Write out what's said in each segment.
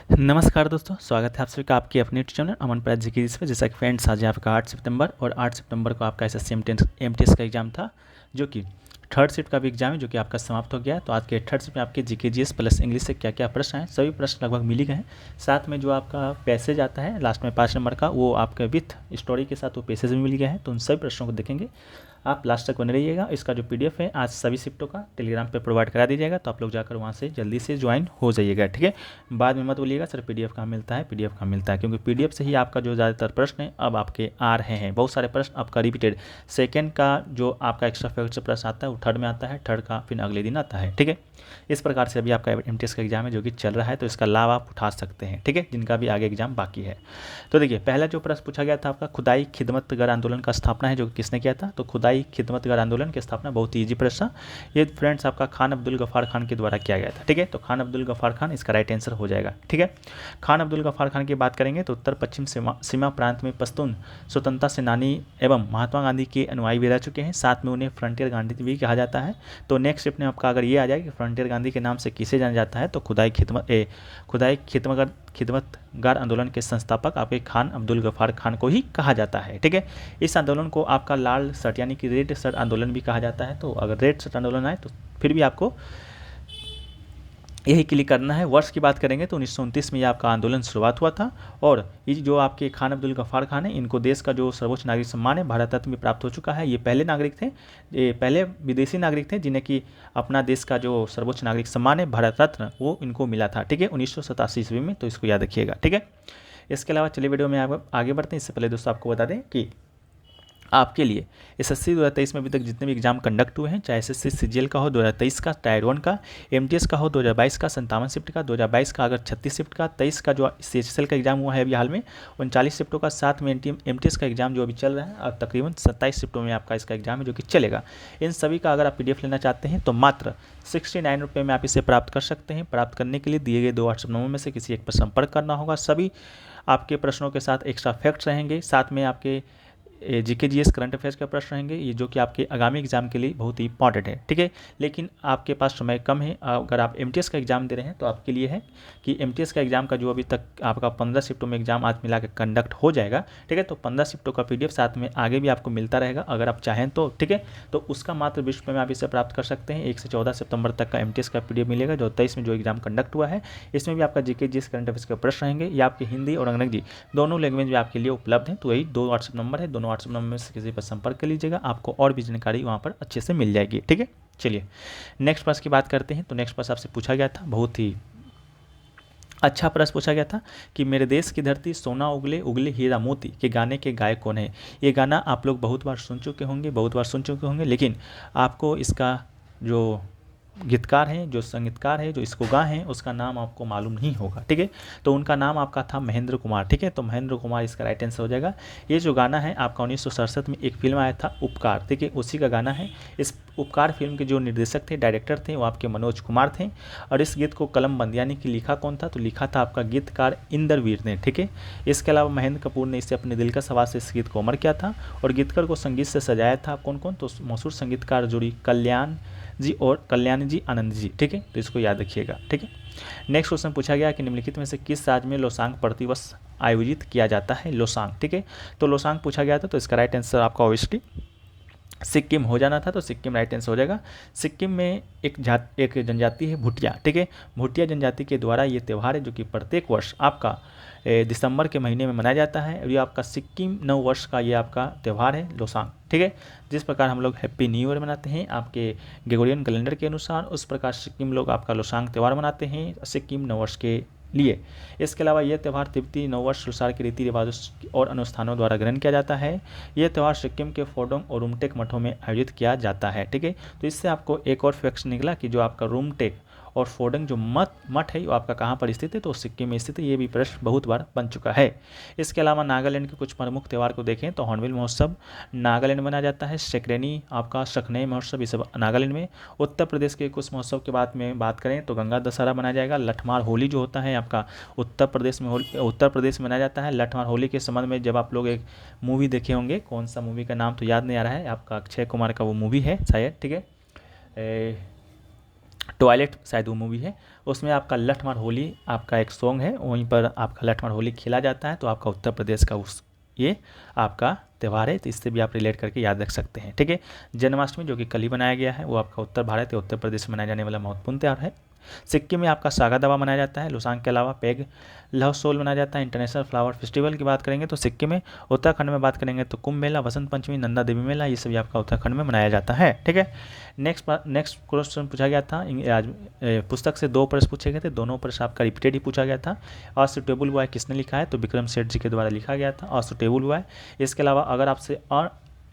नमस्कार दोस्तों, स्वागत है आप सभी का आपके अपने यूट्यूब चैनल अमन प्राज जी की पे। जैसा कि फ्रेंड्स, आज आपका 8 सितंबर और 8 सितंबर को आपका एसएससी एमटीएस का एग्जाम था, जो कि थर्ड शिफ्ट का भी एग्जाम है, जो कि आपका समाप्त हो गया है। तो आज के थर्ड शिफ्ट में आपके जीके जीएस प्लस इंग्लिश से क्या क्या प्रश्न हैं, सभी प्रश्न लगभग मिल ही गए हैं। साथ में जो आपका पैसेज आता है लास्ट में 5 नंबर का, वो आपका विथ स्टोरी के साथ वो पैसेज भी मिल गया है। तो उन सभी प्रश्नों को देखेंगे, आप लास्ट तक बने रहिएगा। इसका जो पीडीएफ है आज सभी शिफ्टों का टेलीग्राम पे प्रोवाइड करा दीजिएगा, तो आप लोग जाकर वहाँ से जल्दी से ज्वाइन हो जाइएगा, ठीक है। बाद में मत बोलिएगा सर पीडीएफ कहाँ मिलता है, पीडीएफ कहाँ मिलता है, क्योंकि पीडीएफ से ही आपका जो ज़्यादातर प्रश्न है अब आपके आ रहे हैं। बहुत सारे प्रश्न आपका रिपीटेड, सेकेंड का जो आपका एक्स्ट्रा फैक्ट से प्रश्न आता है वो थर्ड में आता है, थर्ड का फिर अगले दिन आता है, ठीक है। इस प्रकार से अभी आपका एमटीएस का एग्जाम है जो कि चल रहा है, तो इसका लाभ आप उठा सकते हैं, ठीक है, जिनका भी आगे एग्जाम बाकी है। तो देखिए, पहला जो प्रश्न पूछा गया था आपका खुदाई खिदमतगर आंदोलन का स्थापना है जो कि किसने किया था। तो खुदाई खिदमतगर आंदोलन की स्थापना बहुत ही ईजी प्रश्न, ये फ्रेंड्स आपका खान अब्दुल गफ्फार खान के द्वारा किया गया था, ठीक है। तो खान अब्दुल गफ्फार खान इसका राइट आंसर हो जाएगा, ठीक है। खान अब्दुल गफ्फार खान की बात करेंगे तो उत्तर पश्चिम सीमा प्रांत में पश्तून स्वतंत्रता सेनानी एवं महात्मा गांधी के अनुयायी भी रह चुके हैं। साथ में उन्हें फ्रंटियर गांधी भी कहा जाता है। तो नेक्स्ट स्टेप में आपका अगर ये आ जाए कि फ्रंटियर गांधी के नाम से किसे जाना जाता है, तो खुदाई खिदमतगार आंदोलन के संस्थापक आपके खान अब्दुल गफ्फार खान को ही कहा जाता है, ठीक है। इस आंदोलन को आपका लाल शर्ट यानी कि रेड शर्ट आंदोलन भी कहा जाता है। तो अगर रेड शर्ट आंदोलन आए तो फिर भी आपको यही क्लिक करना है। वर्ष की बात करेंगे तो 1929 में ये आपका आंदोलन शुरुआत हुआ था। और ये जो आपके खान अब्दुल गफ्फार खान है, इनको देश का जो सर्वोच्च नागरिक सम्मान है भारत रत्न भी प्राप्त हो चुका है। ये पहले नागरिक थे, ये पहले विदेशी नागरिक थे जिन्हें कि अपना देश का जो सर्वोच्च नागरिक सम्मान है भारत रत्न, वो इनको मिला था, ठीक है, 1987 ईस्वी में। तो इसको याद रखिएगा, ठीक है। इसके अलावा चलिए वीडियो में आगे बढ़ते हैं। इससे पहले दोस्तों आपको बता दें कि आपके लिए एसएससी 2023 में अभी तक जितने भी एग्जाम कंडक्ट हुए हैं, चाहे एसएससी सीजीएल का हो 2023 का, टायर 1 का, एमटीएस का हो 2022 का 57 शिफ्ट का, 2022 का अगर 36 शिफ्ट का, 23 का जो सीएचएसएल का एग्जाम हुआ है अभी हाल में 39 शिफ्टों का, साथ में एमटीएस का एग्जाम जो अभी चल रहा है, और तकरीबन 27 शिफ्टों में आपका इसका एग्जाम है जो कि चलेगा। इन सभी का अगर आप पीडीएफ लेना चाहते हैं तो मात्र 69 रुपये में आप इसे प्राप्त कर सकते हैं। प्राप्त करने के लिए दिए गए 2 व्हाट्सएप नंबर में से किसी एक पर संपर्क करना होगा। सभी आपके प्रश्नों के साथ एक्स्ट्रा फैक्ट्स रहेंगे, साथ में आपके जीके जीएस करंट अफेयर्स के प्रश्न रहेंगे, ये जो कि आपके आगामी एग्जाम के लिए बहुत ही इंपॉर्टेंट है, ठीक है। लेकिन आपके पास समय कम है, अगर आप एमटीएस का एग्जाम दे रहे हैं तो आपके लिए है कि एमटीएस का एग्जाम का जो अभी तक आपका 15 शिफ्टों में एग्जाम आज मिला के कंडक्ट हो जाएगा, ठीक है। तो 15 शिफ्टों का पीडीएफ साथ में आगे भी आपको मिलता रहेगा अगर आप चाहें तो, ठीक है। तो उसका मात्र 20 रुपये में आप इसे प्राप्त कर सकते हैं। 1 से 14 सितंबर तक का एमटीएस का पीडीएफ मिलेगा जो 23 में जो एग्जाम कंडक्ट हुआ है। इसमें भी आपका जीके जीएस करंट अफेयर्स के प्रश्न रहेंगे, ये आपके हिंदी और अंग्रेजी दोनों लैंग्वेज में आपके लिए उपलब्ध है। तो वही 2 व्हाट्सएप नंबर है, दोनों व्हाट्सएप नंबर में से किसी पर संपर्क कर लीजिएगा, आपको और भी जानकारी वहाँ पर अच्छे से मिल जाएगी, ठीक है। चलिए नेक्स्ट प्रश्न की बात करते हैं। तो नेक्स्ट प्रश्न आपसे पूछा गया था, बहुत ही अच्छा प्रश्न पूछा गया था कि मेरे देश की धरती सोना उगले उगले हीरा मोती के गाने के गायक कौन है। ये गाना आप लोग बहुत बार सुन चुके होंगे, लेकिन आपको इसका जो गीतकार हैं, जो संगीतकार है, जो इसको गा हैं, उसका नाम आपको मालूम नहीं होगा, ठीक है। तो उनका नाम आपका था महेंद्र कुमार, ठीक है। तो महेंद्र कुमार इसका राइट आंसर हो जाएगा। ये जो गाना है आपका 1967 में एक फिल्म आया था उपकार, ठीक है, उसी का गाना है। इस उपकार फिल्म के जो निर्देशक थे, डायरेक्टर थे, वो आपके मनोज कुमार थे। और इस गीत को कलमबंद यानी कि लिखा कौन था, तो लिखा था आपका गीतकार इंद्रवीर ने, ठीक है। इसके अलावा महेंद्र कपूर ने इसे अपने दिलकश आवाज़ से इस गीत को अमर किया था। और गीतकार को संगीत से सजाया था कौन कौन, तो मशहूर संगीतकार जोड़ी कल्याण जी और कल्याणी जी आनंद जी, ठीक है। तो इसको याद रखिएगा, ठीक है। नेक्स्ट क्वेश्चन पूछा गया कि निम्नलिखित में से किस राज्य में लोसांग प्रतिवर्ष आयोजित किया जाता है। लोसांग, ठीक है। तो लोसांग पूछा गया था, तो इसका राइट आंसर आपका ऑब्वियसली सिक्किम हो जाना था। तो सिक्किम राइट आंसर हो जाएगा। सिक्किम में एक जनजाति है भूटिया, ठीक है। भूटिया जनजाति के द्वारा ये त्यौहार है जो कि प्रत्येक वर्ष आपका दिसंबर के महीने में मनाया जाता है। और ये आपका सिक्किम नव वर्ष का ये आपका त्यौहार है लोसांग, ठीक है। जिस प्रकार हम लोग हैप्पी न्यू ईयर मनाते हैं आपके ग्रेगोरियन कैलेंडर के अनुसार, उस प्रकार सिक्किम लोग आपका लोसांग त्यौहार मनाते हैं सिक्किम नव वर्ष के लिए। इसके अलावा यह त्यौहार तिब्बती नववर्ष अनुसार के रीति रिवाजों और अनुष्ठानों द्वारा ग्रहण किया जाता है। यह त्यौहार सिक्किम के फोडोंग और रूमटेक मठों में आयोजित किया जाता है, ठीक है। तो इससे आपको एक और फैक्ट निकला कि जो आपका रूमटेक और फोडंग जो मठ है वो आपका कहाँ पर स्थित है, तो सिक्किम में स्थित है। ये भी प्रश्न बहुत बार बन चुका है। इसके अलावा नागालैंड के कुछ प्रमुख त्यौहार को देखें तो हॉर्नबिल महोत्सव नागालैंड में मनाया जाता है। सेक्रेनी आपका शखनई महोत्सव, ये सब नागालैंड में। उत्तर प्रदेश के कुछ महोत्सव के बात करें तो गंगा दशहरा मनाया जाएगा। लठमार होली जो होता है आपका उत्तर प्रदेश में मनाया जाता है। लठमार होली के संबंध में जब आप लोग एक मूवी देखे होंगे, कौन सा मूवी का नाम तो याद नहीं आ रहा है आपका, अक्षय कुमार का वो मूवी है शायद, ठीक है। टॉयलेट शायद वो मूवी है, उसमें आपका लठ मार होली आपका एक सॉन्ग है, वहीं पर आपका लठ मार होली खेला जाता है। तो आपका उत्तर प्रदेश का उस ये आपका त्यौहार है, तो इससे भी आप रिलेट करके याद रख सकते हैं। ठीक है, जन्माष्टमी जो कि कल ही बनाया गया है, वो आपका उत्तर भारत या उत्तर प्रदेश में मनाया जाने वाला महत्वपूर्ण त्यौहार है। सिक्किम में आपका सागा दावा मनाया जाता है। लोसांग के अलावा पेग लहसोल मनाया जाता है। इंटरनेशनल फ्लावर फेस्टिवल की बात करेंगे तो सिक्किम में। उत्तराखंड में बात करेंगे तो कुंभ मेला, वसंत पंचमी, नंदा देवी मेला, ये सभी आपका उत्तराखंड में मनाया जाता है। ठीक है, नेक्स्ट क्वेश्चन पूछा गया था आज पुस्तक से 2 प्रश्न पूछे गए थे, दोनों प्रश्न आपका रिपीटेड ही पूछा गया था। असूटेबल बॉय किसने लिखा है, तो विक्रम सेठ जी के द्वारा लिखा गया था असूटेबल बॉय। इसके अलावा अगर आपसे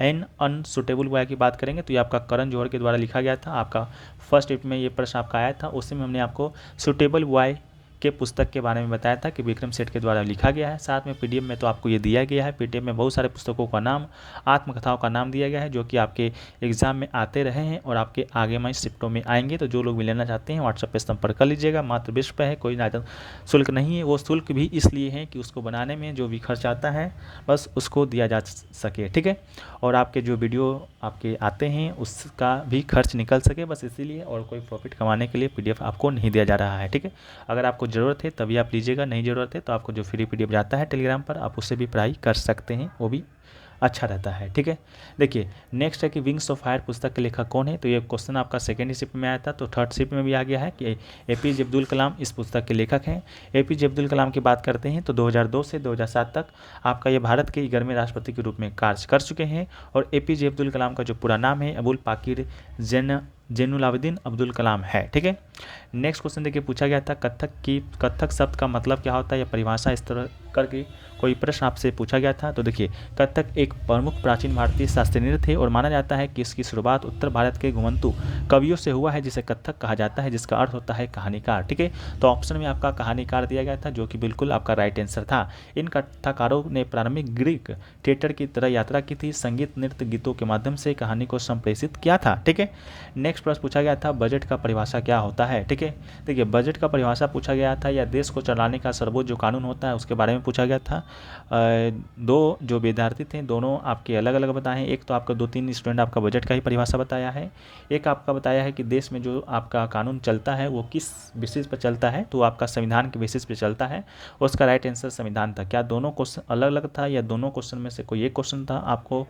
एन अनसुटेबल बॉय की बात करेंगे तो ये आपका करण जौहर के द्वारा लिखा गया था। आपका फर्स्ट यूनिट में ये प्रश्न आपका आया था, उसी में हमने आपको सुटेबल बॉय के पुस्तक के बारे में बताया था कि विक्रम सेठ के द्वारा लिखा गया है। साथ में पीडीएफ में तो आपको ये दिया गया है। पीडीएफ में बहुत सारे पुस्तकों का नाम, आत्मकथाओं का नाम दिया गया है, जो कि आपके एग्जाम में आते रहे हैं और आपके आगे में शिफ्टों में आएंगे। तो जो लोग भी लेना चाहते हैं व्हाट्सएप पर संपर्क कर लीजिएगा। मात्र 20 रुपये है, कोई ज़्यादा शुल्क नहीं है। वो शुल्क भी इसलिए है कि उसको बनाने में जो भी खर्च आता है बस उसको दिया जा सके। ठीक है, और आपके जो वीडियो आपके आते हैं उसका भी खर्च निकल सके, बस इसीलिए, और कोई प्रॉफिट कमाने के लिए पीडीएफ आपको नहीं दिया जा रहा है। ठीक है, अगर आपको ज़रूरत है तभी आप लीजिएगा, नहीं ज़रूरत है तो आपको जो फ्री पीडीएफ जाता है टेलीग्राम पर आप उससे भी पढ़ाई कर सकते हैं, वो भी अच्छा रहता है। ठीक है, देखिए नेक्स्ट है कि विंग्स ऑफ फायर पुस्तक के लेखक कौन है, तो ये क्वेश्चन आपका सेकेंड शिफ्ट में आया था, तो थर्ड शिफ्ट में भी आ गया है कि एपीजे अब्दुल कलाम इस पुस्तक के लेखक हैं। एपीजे अब्दुल कलाम की बात करते हैं तो 2002 से 2007 तक आपका ये भारत के 11वें राष्ट्रपति के रूप में कार्य कर चुके हैं। और एपीजे अब्दुल कलाम का जो पूरा नाम है अबुल पाकिर जैनुलाब्दीन अब्दुल कलाम है। ठीक है, नेक्स्ट क्वेश्चन देखिए पूछा गया था कथक शब्द का मतलब क्या होता है या परिभाषा, इस तरह करके कोई प्रश्न आपसे पूछा गया था। तो देखिए कथक एक प्रमुख प्राचीन भारतीय शास्त्रीय नृत्य है और माना जाता है कि इसकी शुरुआत उत्तर भारत के घुमंतु कवियों से हुआ है, जिसे कथक कहा जाता है, जिसका अर्थ होता है कहानीकार। ठीक है, तो ऑप्शन में आपका कहानीकार दिया गया था, जो कि बिल्कुल आपका राइट आंसर था। इन कथाकारों ने प्रारंभिक ग्रीक थिएटर की तरह यात्रा की थी, संगीत नृत्य गीतों के माध्यम से कहानी को संप्रेषित किया था। ठीक है, नेक्स्ट प्रश्न पूछा गया था बजट का परिभाषा क्या होता है। ठीक है, देखिए बजट का परिभाषा पूछा गया था या देश को चलाने का सर्वोच्च जो कानून होता है उसके बारे में पूछा गया था। दो जो विद्यार्थी थे दोनों आपके अलग अलग बताए हैं। एक तो आपका 2-3 स्टूडेंट आपका बजट का ही परिभाषा बताया है, एक आपका बताया है कि देश में जो आपका कानून चलता है वो किस बेसिस पर चलता है, तो आपका संविधान के बेसिस पर चलता है। उसका राइट आंसर संविधान था। क्या दोनों क्वेश्चन अलग अलग था या दोनों क्वेश्चन में से कोई एक क्वेश्चन था, आपको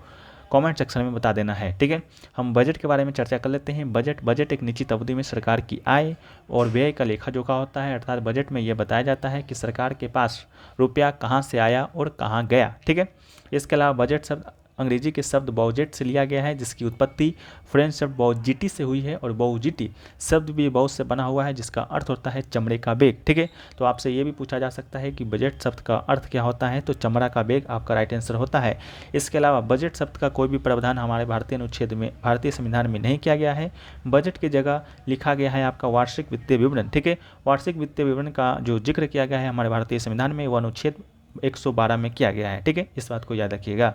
कमेंट सेक्शन में बता देना है। ठीक है, हम बजट के बारे में चर्चा कर लेते हैं। बजट एक निश्चित अवधि में सरकार की आय और व्यय का लेखा जोखा होता है, अर्थात बजट में यह बताया जाता है कि सरकार के पास रुपया कहाँ से आया और कहाँ गया। ठीक है, इसके अलावा बजट शब्द अंग्रेजी के शब्द बौजेट से लिया गया है, जिसकी उत्पत्ति फ्रेंच शब्द बौजिटी से हुई है और बौजिटी शब्द भी बौज से बना हुआ है, जिसका अर्थ होता है चमड़े का बैग। ठीक है, तो आपसे ये भी पूछा जा सकता है कि बजट शब्द का अर्थ क्या होता है, तो चमड़ा का बैग आपका राइट आंसर होता है। इसके अलावा बजट शब्द का कोई भी प्रावधान हमारे भारतीय अनुच्छेद में, भारतीय संविधान में नहीं किया गया है। बजट की जगह लिखा गया है आपका वार्षिक वित्तीय विवरण। ठीक है, वार्षिक वित्तीय विवरण का जो जिक्र किया गया है हमारे भारतीय संविधान में, वह अनुच्छेद 112 में किया गया है। ठीक है, इस बात को याद रखिएगा।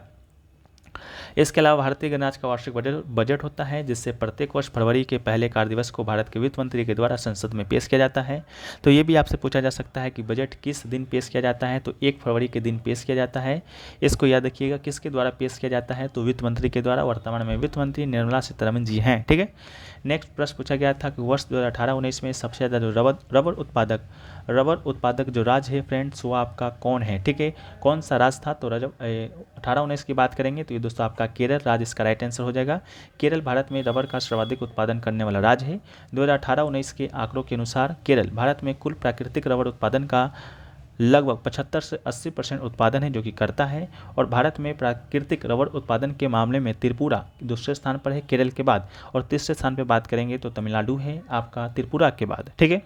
इसके अलावा भारतीय गणराज्य का वार्षिक बजट होता है, जिससे प्रत्येक वर्ष फरवरी के पहले कार्य दिवस को भारत के वित्त मंत्री के द्वारा संसद में पेश किया जाता है। तो ये भी आपसे पूछा जा सकता है कि बजट किस दिन पेश किया जाता है, तो 1 फरवरी के दिन पेश किया जाता है। इसको याद रखिएगा, किसके द्वारा पेश किया जाता है, तो वित्त मंत्री के द्वारा। वर्तमान में वित्त मंत्री निर्मला सीतारमण जी हैं। ठीक है, नेक्स्ट प्रश्न पूछा गया था कि वर्ष 2018-19 में सबसे ज़्यादा जो रबर उत्पादक जो राज्य है फ्रेंड्स, वो आपका कौन है। ठीक है, कौन सा राज्य था, तो 18-19 की बात करेंगे तो ये दोस्तों आपका केरल राज्य इसका राइट आंसर हो जाएगा। केरल भारत में रबर का सर्वाधिक उत्पादन करने वाला राज्य है। 2018-19 के आंकड़ों के अनुसार केरल भारत में कुल प्राकृतिक रबर उत्पादन का लगभग 75 से 80% उत्पादन है जो कि करता है। और भारत में प्राकृतिक रबर उत्पादन के मामले में त्रिपुरा दूसरे स्थान पर है केरल के बाद, और तीसरे स्थान पर बात करेंगे तो तमिलनाडु है आपका त्रिपुरा के बाद। ठीक है,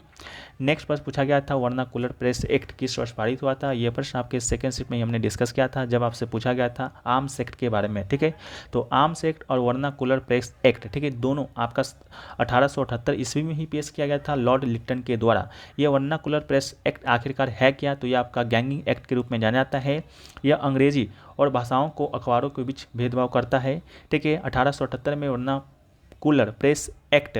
नेक्स्ट प्रश्न पूछा गया था वर्नाकुलर प्रेस एक्ट किस वर्ष पारित हुआ था। यह प्रश्न आपके सेकंड शिफ्ट में ही हमने डिस्कस किया था, जब आपसे पूछा गया था आर्म्स एक्ट के बारे में। ठीक है, तो आर्म्स एक्ट और वर्नाकुलर प्रेस एक्ट, ठीक है, दोनों आपका 1878 ईस्वी में ही पेश किया गया था लॉर्ड लिक्टन के द्वारा। यह वर्नाकुलर प्रेस एक्ट आखिरकार है क्या, तो यह आपका गैंगिंग एक्ट के रूप में जाना जाता है। यह अंग्रेजी और भाषाओं को अखबारों के बीच भेदभाव करता है। ठीक है, 1878 में वर्नाकुलर प्रेस एक्ट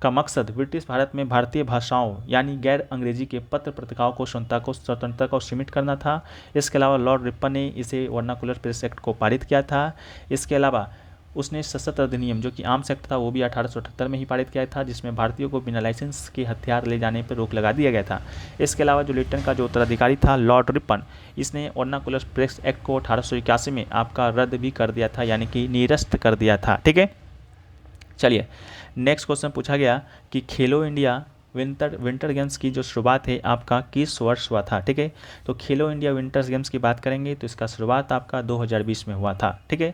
का मकसद ब्रिटिश भारत में भारतीय भाषाओं यानी गैर अंग्रेजी के पत्र पत्रिकाओं को स्वतंत्रता को सीमित करना था। इसके अलावा लॉर्ड रिपन ने इसे वर्नाकुलर प्रेस एक्ट को पारित किया था। इसके अलावा उसने सशस्त्र अधिनियम जो कि आर्म्स एक्ट था वो भी 1878 में ही पारित किया था, जिसमें भारतीयों को बिना लाइसेंस के हथियार ले जाने पर रोक लगा दिया गया था। इसके अलावा जो लिटन का जो उत्तराधिकारी था लॉर्ड रिपन, इसने वर्नाकुलर प्रेस एक्ट को 1881 में आपका रद्द भी कर दिया था, यानी कि निरस्त कर दिया था। ठीक है, चलिए नेक्स्ट क्वेश्चन पूछा गया कि खेलो इंडिया विंटर गेम्स की जो शुरुआत है आपका किस वर्ष हुआ था। ठीक है, तो खेलो इंडिया विंटर गेम्स की बात करेंगे तो इसका शुरुआत आपका 2020 में हुआ था। ठीक है,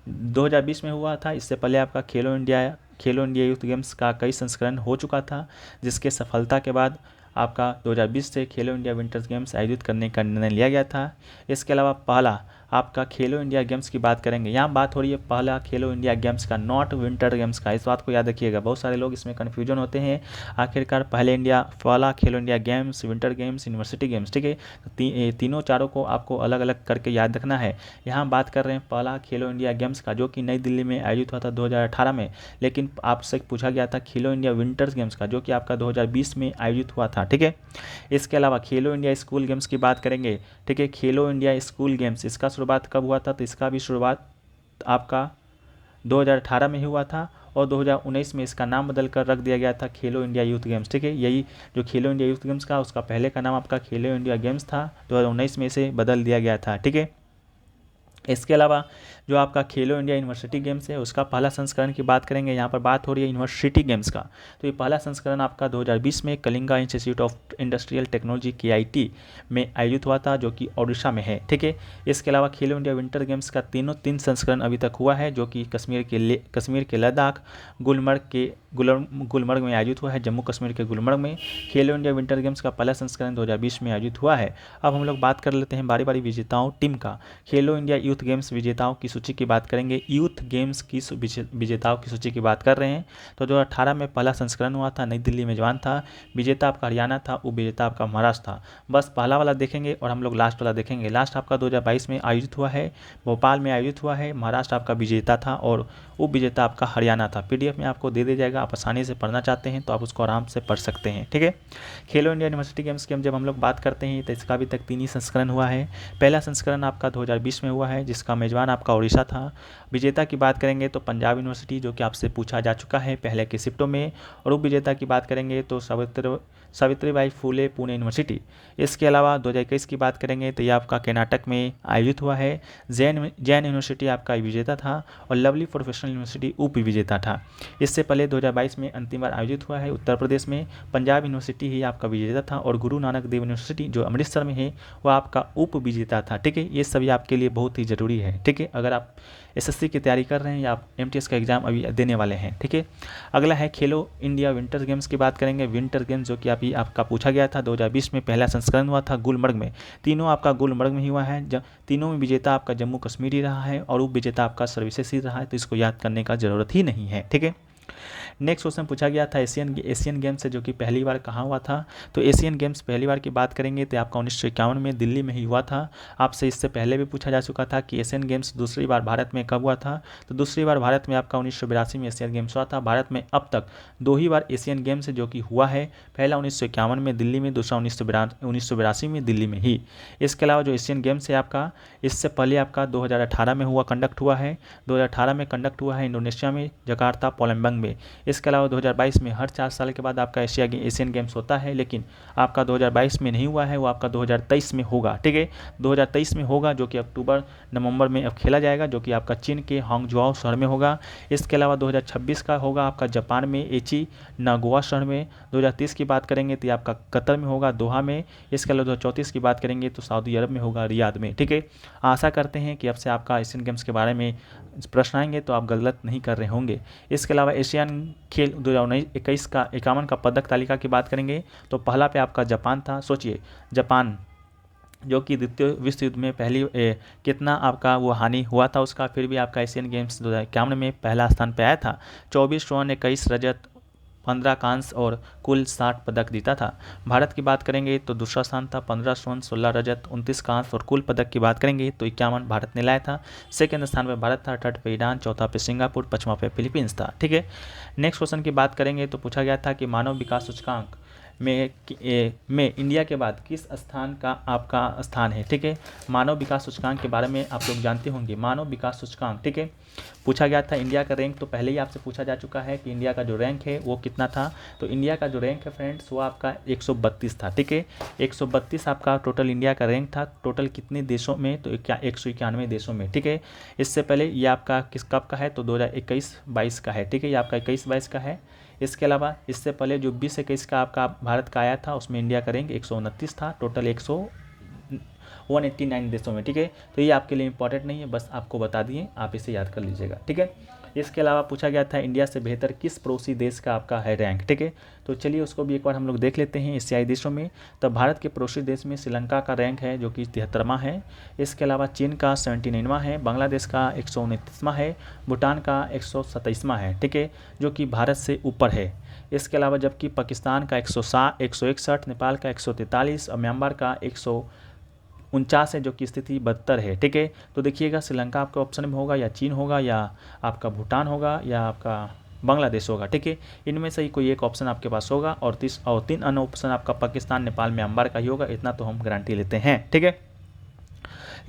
2020 में हुआ था। इससे पहले आपका खेलो इंडिया यूथ गेम्स का कई संस्करण हो चुका था, जिसके सफलता के बाद आपका 2020 से खेलो इंडिया विंटर्स गेम्स आयोजित करने का निर्णय लिया गया था। इसके अलावा पहला आपका खेलो इंडिया गेम्स की बात करेंगे, यहाँ बात हो रही है पहला खेलो इंडिया गेम्स का, नॉट विंटर गेम्स का। इस बात को याद रखिएगा, बहुत सारे लोग इसमें कन्फ्यूजन होते हैं। आखिरकार पहला खेलो India games, winter games, university games. ठीक है, तीनों चारों को आपको अलग अलग करके याद रखना है। यहाँ बात कर रहे हैं पहला खेलो इंडिया गेम्स का, जो कि नई दिल्ली में आयोजित हुआ था 2018 में, लेकिन आपसे पूछा गया था खेलो इंडिया विंटर्स गेम्स का, जो कि आपका 2020 में आयोजित हुआ था। ठीक है, इसके अलावा खेलो इंडिया स्कूल गेम्स की बात करेंगे। ठीक है, खेलो इंडिया स्कूल गेम्स, इसका शुरुआत कब हुआ था, तो इसका भी शुरुआत आपका 2018 में ही हुआ था, और 2019 में इसका नाम बदल कर रख दिया गया था खेलो इंडिया यूथ गेम्स। ठीक है, यही जो खेलो इंडिया यूथ गेम्स का, उसका पहले का नाम आपका खेलो इंडिया गेम्स था, 2019 में इसे बदल दिया गया था। ठीक है, इसके अलावा जो आपका खेलो इंडिया यूनिवर्सिटी गेम्स है, उसका पहला संस्करण की बात करेंगे। यहाँ पर बात हो रही है यूनिवर्सिटी गेम्स का, तो ये पहला संस्करण आपका 2020 में Kalinga institute of industrial technology KIT में आयोजित हुआ था, जो कि ओडिशा में है। ठीक है, इसके अलावा खेलो इंडिया विंटर गेम्स का तीन संस्करण अभी तक हुआ है, जो कि कश्मीर के लद्दाख गुलमर्ग में आयोजित हुआ है, जम्मू कश्मीर के गुलमर्ग में। खेलो इंडिया विंटर गेम्स का पहला संस्करण 2020 में आयोजित हुआ है। अब हम लोग बात कर लेते हैं बारी बारी विजेताओं टीम का। खेलो इंडिया यूथ गेम्स विजेताओं की सूची की बात करेंगे। यूथ गेम्स की विजेताओं की सूची की बात कर रहे हैं, तो 2018 में पहला संस्करण हुआ था, नई दिल्ली में जवान था। विजेता आपका हरियाणा था, उप विजेता आपका महाराष्ट्र था। बस पहला वाला देखेंगे और हम लोग लास्ट वाला देखेंगे। लास्ट आपका 2022 में आयोजित हुआ है, भोपाल में आयोजित हुआ है। महाराष्ट्र आपका विजेता था और उप विजेता आपका हरियाणा था। PDF में आपको दे दिया जाएगा, आप आसानी से पढ़ना चाहते हैं तो आप उसको आराम से पढ़ सकते हैं। ठीक है, खेलो इंडिया यूनिवर्सिटी गेम्स की जब हम लोग बात करते हैं तो इसका अभी तक 3 ही संस्करण हुआ है। पहला संस्करण आपका 2020 में हुआ है, जिसका मेजबान आपका उड़ीसा था। विजेता की बात करेंगे तो पंजाब यूनिवर्सिटी, जो कि आपसे पूछा जा चुका है पहले के शिफ्टों में, और उप विजेता की बात करेंगे तो सावित्रीबाई फूले पुणे यूनिवर्सिटी। इसके अलावा 2021 की बात करेंगे तो ये आपका कर्नाटक में आयोजित हुआ है। जैन यूनिवर्सिटी आपका विजेता था और लवली प्रोफेशनल यूनिवर्सिटी उप विजेता था। इससे पहले 2022 में अंतिम बार आयोजित हुआ है उत्तर प्रदेश में, पंजाब यूनिवर्सिटी ही आपका विजेता था, और गुरु नानक देव यूनिवर्सिटी जो अमृतसर में है वो आपका उप विजेता था। ठीक है, ये सभी आपके लिए बहुत ही ज़रूरी है। ठीक है, अगर आप SSC की तैयारी कर रहे हैं या आप MTS का एग्जाम अभी देने वाले हैं। ठीक है, अगला है खेलो इंडिया विंटर गेम्स की बात करेंगे। विंटर गेम्स जो कि अभी आपका पूछा गया था, 2020 में पहला संस्करण हुआ था गुलमर्ग में। तीनों आपका गुलमर्ग में ही हुआ है। तीनों में विजेता आपका जम्मू कश्मीर ही रहा है और उप विजेता आपका सर्विसेज ही रहा है, तो इसको याद करने का ज़रूरत ही नहीं है। ठीक है, नेक्स्ट क्वेश्चन पूछा गया था एशियन गेम्स से, जो कि पहली बार कहाँ हुआ था। तो एशियन गेम्स पहली बार की बात करेंगे तो आपका 1951 में दिल्ली में ही हुआ था। आपसे इससे पहले भी पूछा जा चुका था कि एशियन गेम्स दूसरी बार भारत में कब हुआ था। तो दूसरी बार भारत में आपका 1982 में एशियन गेम्स हुआ था। भारत में अब तक 2 ही बार एशियन गेम्स जो कि हुआ है, पहला 1951 में दिल्ली में, दूसरा 1982 में दिल्ली में ही। इसके अलावा जो एशियन गेम्स है आपका, इससे पहले आपका 2018 में कंडक्ट हुआ है। 2018 में कंडक्ट हुआ है इंडोनेशिया में, जकार्ता, पोलैम्बंग में। इसके अलावा 2022 में हर 4 साल के बाद आपका एशियन गेम्स होता है, लेकिन आपका 2022 में नहीं हुआ है, वो आपका 2023 में होगा। ठीक है, 2023 में होगा, जो कि अक्टूबर नवंबर में अब खेला जाएगा, जो कि आपका चीन के हांगझोउ शहर में होगा। इसके अलावा 2026 का होगा आपका जापान में एची नागोया शहर में। 2030 की बात करेंगे तो आपका कतर में होगा, दोहा में। इसके अलावा 2034 की बात करेंगे तो सऊदी अरब में होगा, रियाद में। ठीक है, आशा करते हैं कि अब से आपका एशियन गेम्स के बारे में प्रश्न आएंगे तो आप गलत नहीं कर रहे होंगे। इसके अलावा एशियन खेल 2021 का 51 का पदक तालिका की बात करेंगे तो पहला पे आपका जापान था। सोचिए, जापान जो कि द्वितीय विश्व युद्ध में कितना आपका वो हानि हुआ था उसका, फिर भी आपका एशियन गेम्स 2051 में पहला स्थान पे आया था। 24 स्वर्ण, 21 रजत, 15 कांस्य और कुल 60 पदक जीता था। भारत की बात करेंगे तो दूसरा स्थान था, 15 स्वर्ण, 16 रजत, 29 कांस्य, और कुल पदक की बात करेंगे तो 51 भारत ने लाया था। सेकेंड स्थान पर भारत था, थर्ड पे ईरान, चौथा पे सिंगापुर, पांचवा पे फिलीपींस था। ठीक है, नेक्स्ट क्वेश्चन की बात करेंगे तो पूछा गया था कि मानव विकास सूचकांक में इंडिया के बाद किस स्थान का आपका स्थान है, ठीक है। मानव विकास सूचकांक के बारे में आप लोग जानते होंगे, मानव विकास सूचकांक, ठीक है, पूछा गया था। इंडिया का रैंक तो पहले ही आपसे पूछा जा चुका है कि इंडिया का जो रैंक है वो कितना था। तो इंडिया का जो रैंक है फ्रेंड्स वो आपका 132 था, ठीक है। 132 आपका टोटल इंडिया का रैंक था। टोटल कितने देशों में, तो 191 देशों में, ठीक है। इससे पहले ये आपका किस कब का है, तो 2021-22 का है, ठीक है। ये आपका 21-22 का है। इसके अलावा इससे पहले जो 20-21 का आपका भारत का आया था उसमें इंडिया का रैंक 129 था, टोटल 189 देशों में, ठीक है। तो ये आपके लिए इंपॉर्टेंट नहीं है, बस आपको बता दिए, आप इसे याद कर लीजिएगा, ठीक है। इसके अलावा पूछा गया था इंडिया से बेहतर किस पड़ोसी देश का आपका है रैंक, ठीक है। तो चलिए उसको भी एक बार हम लोग देख लेते हैं एशियाई देशों में। तो भारत के पड़ोसी देश में श्रीलंका का रैंक है जो कि 73वां है। इसके अलावा चीन का 79वां है, बांग्लादेश का 129वां है, भूटान का 127वां है, ठीक है, जो कि भारत से ऊपर है। इसके अलावा जबकि पाकिस्तान का 161, नेपाल का 143 और म्यांमार का 149 है, जो कि स्थिति 72 है, ठीक है। तो देखिएगा श्रीलंका आपके ऑप्शन में होगा या चीन होगा या आपका भूटान होगा या आपका बांग्लादेश होगा, ठीक है। इनमें से ही कोई एक ऑप्शन आपके पास होगा और 3 अन्य ऑप्शन आपका पाकिस्तान, नेपाल, म्यांमार का ही होगा, इतना तो हम गारंटी लेते हैं, ठीक है।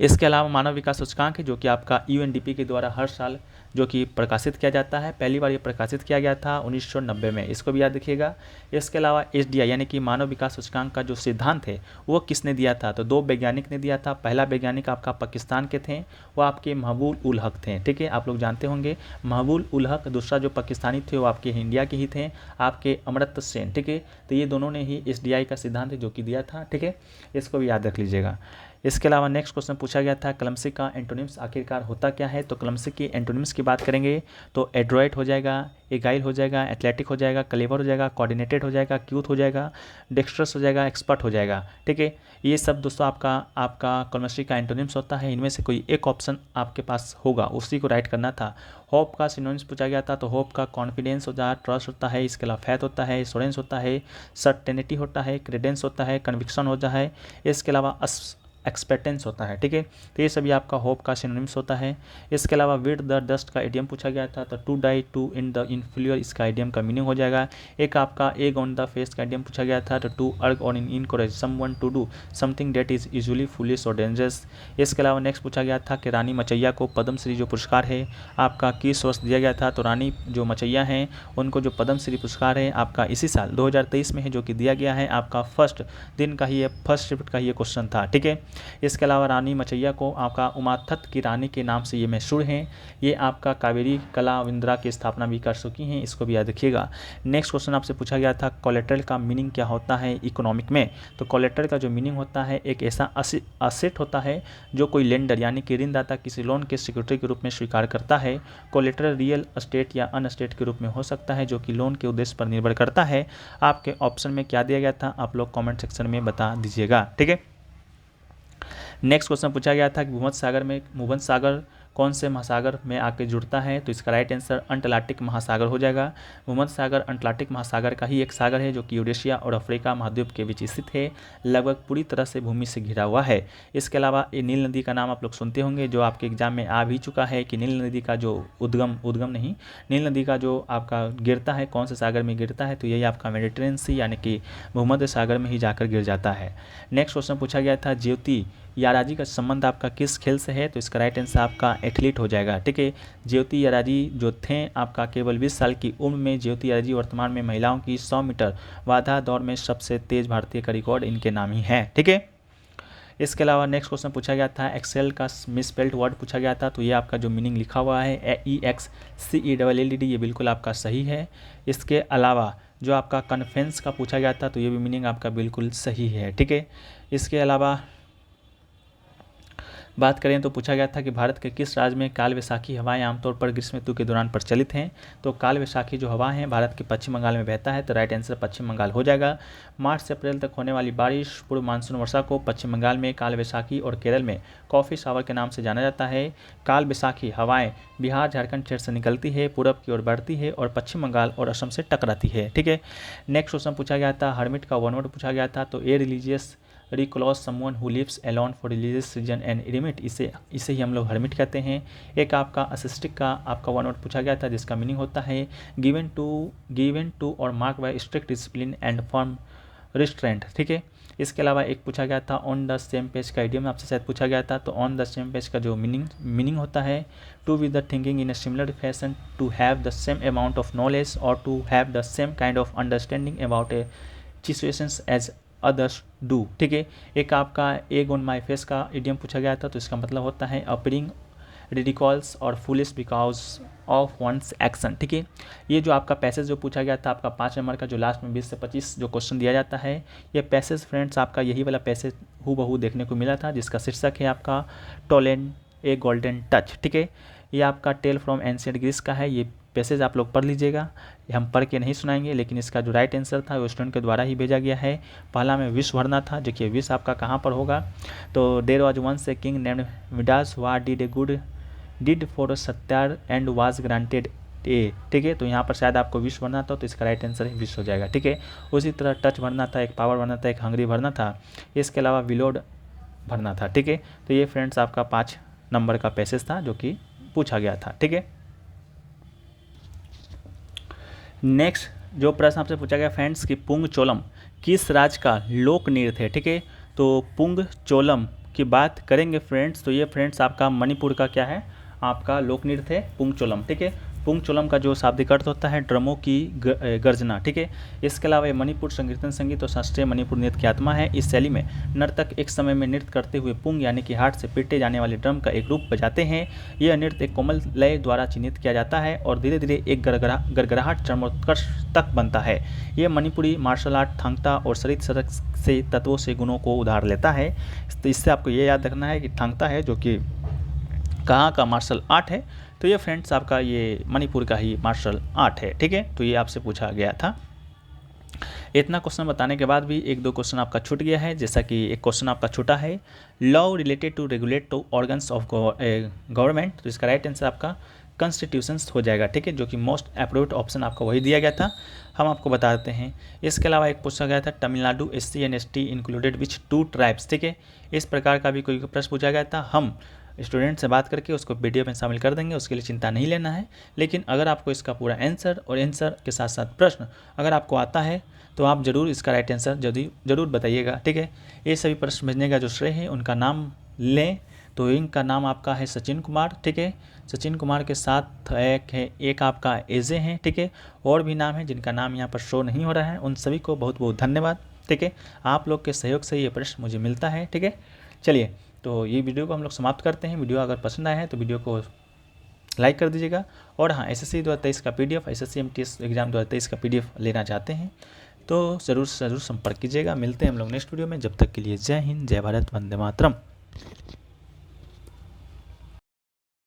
इसके अलावा मानव विकास सूचकांक है जो कि आपका यूएनडीपी के द्वारा हर साल जो कि प्रकाशित किया जाता है। पहली बार ये प्रकाशित किया गया था 1990 में, इसको भी याद रखिएगा। इसके अलावा एसडीआई यानी कि मानव विकास सूचकांक का जो सिद्धांत है वो किसने दिया था, तो 2 वैज्ञानिक ने दिया था। पहला वैज्ञानिक आपका पाकिस्तान के थे, वो आपके महबूब उल हक थे, ठीक है, आप लोग जानते होंगे महबूब उल हक। दूसरा जो पाकिस्तानी थे वो आपके इंडिया के ही थे, आपके अमर्त्य सेन, ठीक है। तो ये दोनों ने ही एसडीआई का सिद्धांत जो कि दिया था, ठीक है, इसको भी याद रख लीजिएगा। इसके अलावा नेक्स्ट क्वेश्चन पूछा गया था क्लमसी का एंटोनिम्स आखिरकार होता क्या है। तो क्लमसी की एंटोनिम्स की बात करेंगे तो एड्रॉइट हो जाएगा, एगाइल हो जाएगा, एथलेटिक हो जाएगा, क्लेवर हो जाएगा, कोऑर्डिनेटेड हो जाएगा, क्यूट हो जाएगा, डेक्स्ट्रस हो जाएगा, एक्सपर्ट हो जाएगा, ठीक है। ये सब दोस्तों आपका क्लमसी का एंटोनिम्स होता है। इनमें से कोई एक ऑप्शन आपके पास होगा, उसी को राइट करना था। होप का सिनोनिम्स पूछा गया था, तो होप का कॉन्फिडेंस होता है, ट्रस्ट होता है, इसके अलावा फैथ होता है, एश्योरेंस होता है, सर्टेनिटी होता है, क्रेडेंस होता है, कन्विक्शन होता है, इसके अलावा एक्सपेक्टेंस होता है, ठीक है। तो ये सभी आपका होप का सिनोनिम्स होता है। इसके अलावा विद द डस्ट का इडियम पूछा गया था, तो to die to in the इनफ्लुअर, इसका इडियम का मीनिंग हो जाएगा। एक आपका एग ऑन द फेस का इडियम पूछा गया था, तो to urge on in encourage someone to do something that is usually foolish और डेंजरस। इसके अलावा नेक्स्ट पूछा गया था कि रानी मचैया को पद्मश्री जो पुरस्कार है आपका किस वर्ष दिया गया था। तो रानी जो मचैया हैं उनको जो पद्मश्री पुरस्कार है आपका इसी साल 2023 में है जो कि दिया गया है। आपका फर्स्ट दिन का ही फर्स्ट शिफ्ट का ये क्वेश्चन था, ठीक है। इसके अलावा रानी मचैया को आपका उमाथत की रानी के नाम से ये मशहूर हैं। ये आपका कावेरी कला विंद्रा की स्थापना भी कर चुकी हैं, इसको भी याद रखिएगा। नेक्स्ट क्वेश्चन आपसे पूछा गया था कोलेटरल का मीनिंग क्या होता है इकोनॉमिक में। तो कोलेटरल का जो मीनिंग होता है एक ऐसा असेट होता है जो कोई लेंडर यानी कि ऋणदाता किसी लोन के सिक्योरिटी के रूप में स्वीकार करता है। कोलेटरल रियल एस्टेट या अनएस्टेट के रूप में हो सकता है जो कि लोन के उद्देश्य पर निर्भर करता है। आपके ऑप्शन में क्या दिया गया था आप लोग कॉमेंट सेक्शन में बता दीजिएगा, ठीक है। नेक्स्ट क्वेश्चन पूछा गया था कि भूमध्य सागर कौन से महासागर में आके जुड़ता है। तो इसका राइट आंसर अंटार्कटिक महासागर हो जाएगा। भूमध्य सागर अंटार्कटिक महासागर का ही एक सागर है जो कि यूरेशिया और अफ्रीका महाद्वीप के बीच स्थित है, लगभग पूरी तरह से भूमि से घिरा हुआ है। इसके अलावा ये नील नदी का नाम आप लोग सुनते होंगे जो आपके एग्जाम में आ भी चुका है कि नील नदी का जो नील नदी का जो आपका गिरता है कौन से सागर में गिरता है, तो यही आपका मेडिटेरेनियन सी यानी कि भूमध्य सागर में ही जाकर गिर जाता है। नेक्स्ट क्वेश्चन पूछा गया था ज्योति याराजी का संबंध आपका किस खेल से है। तो इसका राइट आंसर आपका एथलीट हो जाएगा, ठीक है। ज्योति याराजी जो थे आपका केवल 20 साल की उम्र में ज्योति याराजी वर्तमान में महिलाओं की 100 मीटर बाधा दौड़ में सबसे तेज भारतीय का रिकॉर्ड इनके नाम ही है, ठीक है। इसके अलावा नेक्स्ट क्वेश्चन पूछा गया था एक्सेल का मिसस्पेल्ड वर्ड पूछा गया था, तो ये आपका जो मीनिंग लिखा हुआ है EXCELLED ये बिल्कुल आपका सही है। इसके अलावा जो आपका कन्फेंस का पूछा गया था तो ये भी मीनिंग आपका बिल्कुल सही है, ठीक है। इसके अलावा बात करें तो पूछा गया था कि भारत के किस राज्य में काल वैसाखी हवाएं आमतौर पर ग्रीष्म ऋतु के दौरान प्रचलित हैं। तो काल वैसाखी जो हवा है भारत के पश्चिम बंगाल में बहता है, तो राइट आंसर पश्चिम बंगाल हो जाएगा। मार्च से अप्रैल तक होने वाली बारिश पूर्व मानसून वर्षा को पश्चिम बंगाल में काल वैसाखी और केरल में कॉफ़ी शावर के नाम से जाना जाता है। काल वैसाखी हवाएं बिहार झारखंड क्षेत्र से निकलती है, पूरब की ओर बढ़ती है और पश्चिम बंगाल और असम से टकराती है, ठीक है। नेक्स्ट क्वेश्चन पूछा गया था हर्मिट का वन वर्ड पूछा गया था, तो a religious recluse someone who lives alone for religious reason and eremite, इसे ही हम लोग हर्मिट कहते हैं। एक आपका असिस्टिक का आपका वन वर्ड पूछा गया था जिसका मीनिंग होता है गिवन टू और mark bye strict discipline and firm restaurant, ठीक है। इसके अलावा एक पूछा गया था ऑन द सेम पेज का इडियम आपसे शायद पूछा गया था। तो ऑन द सेम पेज का जो मीनिंग होता है to be the thinking in a similar fashion, to have the same amount of knowledge और to have the same kind of understanding about a situations as others do, ठीक है। एक आपका egg on my face का idiom पूछा गया था। तो इसका मतलब होता है अपीयरिंग रिडिकॉल्स और foolish because of one's action, ठीक है। ये जो आपका पैसेज जो पूछा गया था आपका 5 नंबर का, जो लास्ट में 20 से 25 जो क्वेश्चन दिया जाता है, ये पैसेज फ्रेंड्स आपका यही वाला पैसेज हूबहू देखने को मिला था, जिसका शीर्षक है आपका टोलेंट ए गोल्डन टच, ठीक है। ये आपका टेल फ्रॉम एंशिएंट ग्रीस का है। ये पैसेज आप लोग पढ़ लीजिएगा, ये हम पढ़ के नहीं सुनाएंगे, लेकिन इसका जो राइट आंसर था वो स्टूडेंट के द्वारा ही भेजा गया है। पहला में विश भरना था। देखिए विश आपका कहाँ पर होगा, तो there was once a king named Midas what did a good deed for satyr and was granted a, ठीक है। तो यहाँ पर शायद आपको विश भरना था, तो इसका राइट आंसर विश हो जाएगा, ठीक है। उसी तरह टच भरना था, एक पावर भरना था, एक हंग्री भरना था, इसके अलावा विलोड भरना था, ठीक है। तो ये फ्रेंड्स आपका 5 नंबर का पैसेज था जो कि पूछा गया था, ठीक है। नेक्स्ट जो प्रश्न आपसे पूछा गया फ्रेंड्स कि पुंग चोलम किस राज्य का लोक नृत्य है, ठीक है। तो पुंग चोलम की बात करेंगे फ्रेंड्स, तो ये फ्रेंड्स आपका मणिपुर का क्या है, आपका लोक नृत्य है पुंग चोलम, ठीक है। पुंग चोलम का जो शाब्दिक अर्थ होता है ड्रमों की गर्जना, ठीक है। इसके अलावा ये मणिपुर संकीर्तन संगीत और शास्त्रीय मणिपुर नृत्य की आत्मा है। इस शैली में नर्तक एक समय में नृत्य करते हुए पुंग यानी कि हाथ से पीटे जाने वाले ड्रम का एक रूप बजाते हैं। यह नृत्य एक कोमल लय द्वारा चिन्हित किया जाता है और धीरे धीरे एक गड़गड़ाहट चरमोत्कर्ष तक बनता है। यह मणिपुरी मार्शल आर्ट थांगता और शरीर सरक से तत्वों से गुणों को उधार लेता है। तो इससे आपको ये याद रखना है कि थांगता है जो कि कहाँ का मार्शल आर्ट है, तो ये फ्रेंड्स आपका ये मणिपुर का ही मार्शल आर्ट है, ठीक है। तो ये आपसे पूछा गया था। इतना क्वेश्चन बताने के बाद भी एक दो क्वेश्चन आपका छूट गया है, जैसा कि एक क्वेश्चन आपका छूटा है law related to regulate to organs of government. तो इसका राइट आंसर आपका कॉन्स्टिट्यूशंस हो जाएगा, ठीक है, जो कि मोस्ट अप्रूव्ड ऑप्शन आपको वही दिया गया था। हम आपको बता देते हैं। इसके अलावा एक पूछा गया था Tamil Nadu SC and ST included which 2 tribes, ठीक है। इस प्रकार का भी कोई प्रश्न पूछा गया था। हम स्टूडेंट से बात करके उसको वीडियो में शामिल कर देंगे, उसके लिए चिंता नहीं लेना है। लेकिन अगर आपको इसका पूरा आंसर और आंसर के साथ साथ प्रश्न अगर आपको आता है तो आप ज़रूर इसका राइट आंसर ज़रूर बताइएगा, ठीक है। ये सभी प्रश्न भेजने का जो श्रेय है उनका नाम लें, तो इनका नाम आपका है सचिन कुमार, ठीक है। सचिन कुमार के साथ एक आपका एजे हैं, ठीक है। और भी नाम है जिनका नाम यहाँ पर शो नहीं हो रहा है। उन सभी को बहुत बहुत धन्यवाद, ठीक है। आप लोग के सहयोग से ये प्रश्न मुझे मिलता है, ठीक है। चलिए तो ये वीडियो को हम लोग समाप्त करते हैं। वीडियो अगर पसंद आया है तो वीडियो को लाइक कर दीजिएगा। और हाँ, SSC 2023 का PDF, SSC MTS एग्जाम 2023 का PDF लेना चाहते हैं तो ज़रूर संपर्क कीजिएगा। मिलते हैं हम लोग नेक्स्ट वीडियो में। जब तक के लिए जय हिंद, जय भारत, वंदे मातरम।